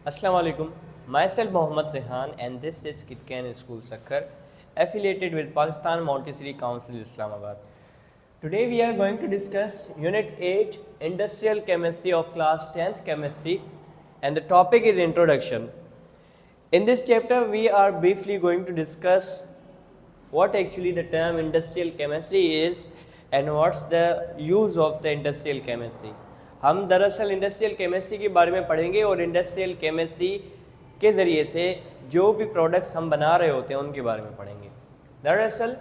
Assalamu alaikum. Myself Mohammad Zehan and this is Kitkan School Sakhar, affiliated with Pakistan Montessori Council Islamabad. Today we are going to discuss Unit 8 Industrial Chemistry of Class 10th Chemistry, and the topic is Introduction. In this chapter we are briefly going to discuss what actually the term industrial chemistry is and what's the use of the industrial chemistry. हम दरअसल industrial chemistry के बारे में पढ़ेंगे और industrial chemistry के ज़रिए से जो भी प्रोडक्ट्स हम बना रहे होते हैं उनके बारे में पढ़ेंगे. दरअसल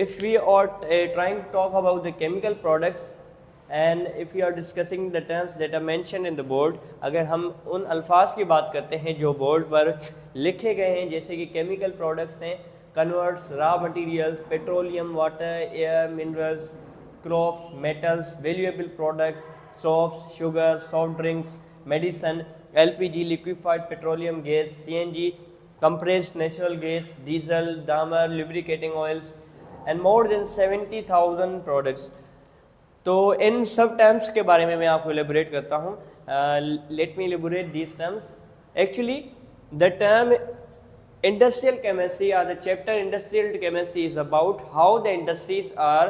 if we are trying to talk about the chemical products and if we are discussing the terms that are mentioned in the board, अगर हम उन अल्फाज की बात करते हैं जो बोर्ड पर लिखे गए हैं, जैसे कि केमिकल प्रोडक्ट्स हैं, converts, raw materials, petroleum, water, air, minerals, crops, metals, valuable products, soaps, sugar, soft drinks, medicine, LPG, liquefied petroleum gas, CNG, compressed natural gas, diesel, damer, lubricating oils and more than 70,000 products. तो इन सब terms के बारे में मैं आपको elaborate करता हूँ. Let me elaborate these terms. Actually the term industrial chemistry or the chapter industrial chemistry is about how the industries are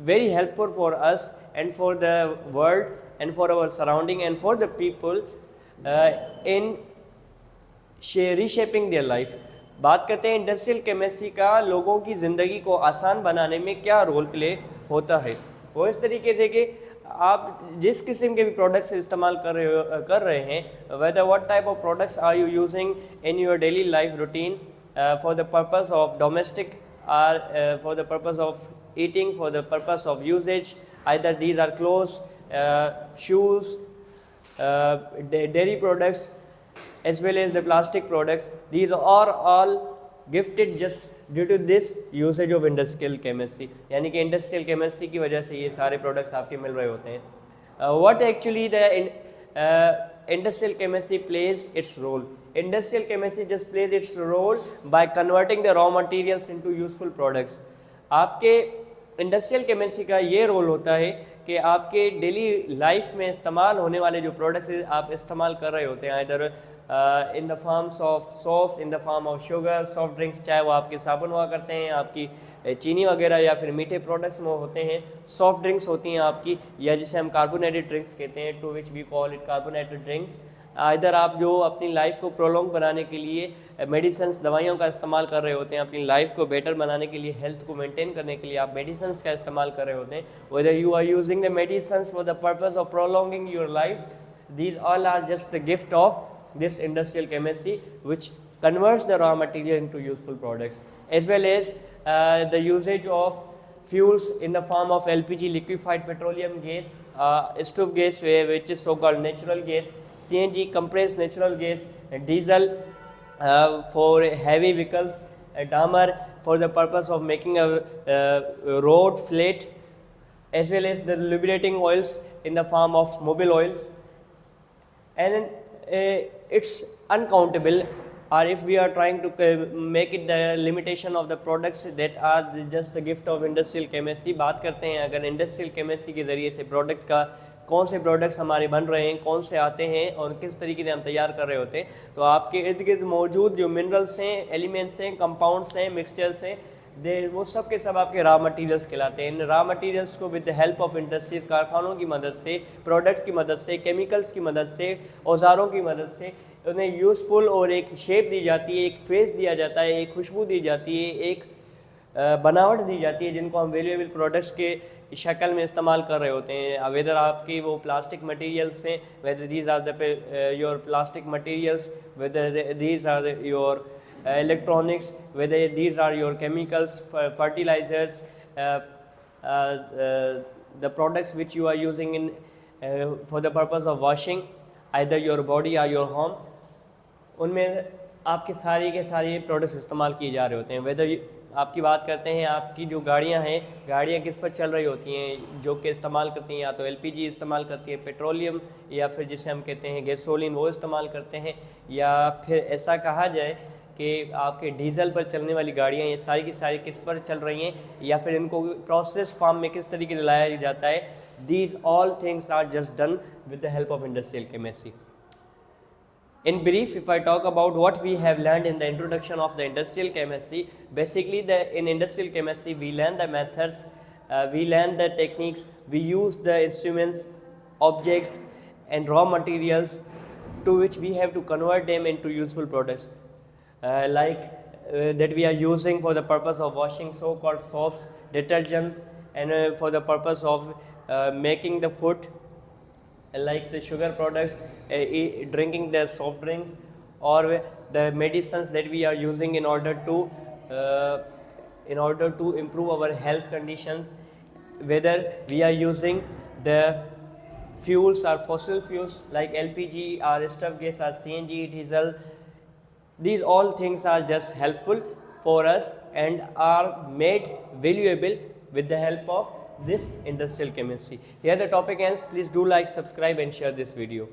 very helpful for us and for the world and for our surrounding and for the people in reshaping their life. बात करते हैं industrial chemistry का लोगों की ज़िंदगी को आसान बनाने में क्या रोल प्ले होता है. वो इस तरीके से कि आप जिस किस्म के भी प्रोडक्ट्स इस्तेमाल कर रहे हैं, whether what type of products are you using in your daily life routine for the purpose of domestic or for the purpose of eating, for the purpose of usage, either these are clothes, shoes, dairy products as well as the plastic products. These are all gifted just due to this usage of industrial chemistry. यानी कि industrial chemistry की वजह से ये सारे products आपके मिल रहे होते हैं. What actually the industrial chemistry plays its role. Industrial chemistry just plays its role by converting the raw materials into useful products. आपके इंडस्ट्रियल केमिस्ट्री का ये रोल होता है कि आपके डेली लाइफ में इस्तेमाल होने वाले जो प्रोडक्ट्स आप इस्तेमाल कर रहे होते हैं, इधर in the forms of soaps, in the form of sugar, soft drinks, चाहे वो आपके साबुन हुआ करते हैं, आपकी चीनी वगैरह या फिर मीठे प्रोडक्ट्स में होते हैं, सॉफ्ट ड्रिंक्स होती हैं आपकी, या जिसे हम कार्बोनेटेड ड्रिंक्स कहते हैं, to which we call it carbonated drinks. इधर आप जो अपनी लाइफ को प्रोलॉन्ग बनाने के लिए मेडिसिन्स, दवाइयों का इस्तेमाल कर रहे होते हैं, अपनी लाइफ को बेटर बनाने के लिए, हेल्थ को मेंटेन करने के लिए आप मेडिसिन्स का इस्तेमाल कर रहे होते हैं. Whether you are using the medicines for the purpose of prolonging your life, these all are just the gift of this industrial chemistry which converts the raw material into useful products, as well as the usage of fuels in the form of LPG, liquefied petroleum gas, stove gas, which is so called natural gas, CNG, compressed natural gas, diesel for heavy vehicles, damer for the purpose of making a road flat, as well as the lubricating oils in the form of mobile oils. And it's uncountable, or if we are trying to make it the limitation of the products that are just the gift of industrial chemistry. बात करते हैं अगर industrial chemistry के ज़रिए से product का कौन से प्रोडक्ट्स हमारे बन रहे हैं, कौन से आते हैं और किस तरीके से हम तैयार कर रहे होते हैं, तो आपके इर्द गिर्द मौजूद जो मिनरल्स हैं, एलिमेंट्स हैं, कंपाउंड्स हैं, मिक्सचर्स हैं, वो सब के सब आपके रॉ मटेरियल्स कहलाते हैं. इन रॉ मटेरियल्स को with the help of industry, कारखानों की मदद से, प्रोडक्ट की मदद से, केमिकल्स की मदद से, औजारों की मदद से उन्हें यूज़फुल और एक शेप दी जाती है, एक फेस दिया जाता है, एक खुशबू दी जाती है, एक बनावट दी जाती है, जिनको हम वैल्यूएबल प्रोडक्ट्स के शक्ल में इस्तेमाल कर रहे होते हैं. वेदर आपकी वो प्लास्टिक मटेरियल्स हैं, whether these are the your plastic materials, whether these are your electronics, whether these are your chemicals, fertilizers, the products which you are using in for the purpose of washing either your body or your home, उनमें आपके सारे के सारे products इस्तेमाल किए जा रहे होते हैं. वेदर आपकी बात करते हैं, आपकी जो गाड़ियां हैं, गाड़ियां किस पर चल रही होती हैं, जो कि इस्तेमाल करती हैं या तो LPG इस्तेमाल करती है, पेट्रोलियम या फिर जिसे हम कहते हैं गैसोलीन, वो इस्तेमाल करते हैं, या फिर ऐसा कहा जाए कि आपके डीजल पर चलने वाली गाड़ियाँ ये सारी की सारी किस पर चल रही हैं, या फिर इनको प्रोसेस फार्म में किस तरीके से लाया जाता है. These all things are just done with the help of industrial chemistry. In brief, if I talk about what we have learned in the introduction of the industrial chemistry, basically in industrial chemistry we learn the methods, we learn the techniques, we use the instruments, objects and raw materials to which we have to convert them into useful products, that we are using for the purpose of washing so-called soaps, detergents, and for the purpose of making the food, like the sugar products, drinking the soft drinks, or the medicines that we are using in order to improve our health conditions, whether we are using the fuels or fossil fuels like LPG or stuff gas or CNG, diesel. These all things are just helpful for us and are made valuable with the help of this industrial chemistry. Here the topic ends. Please do like, subscribe and share this video.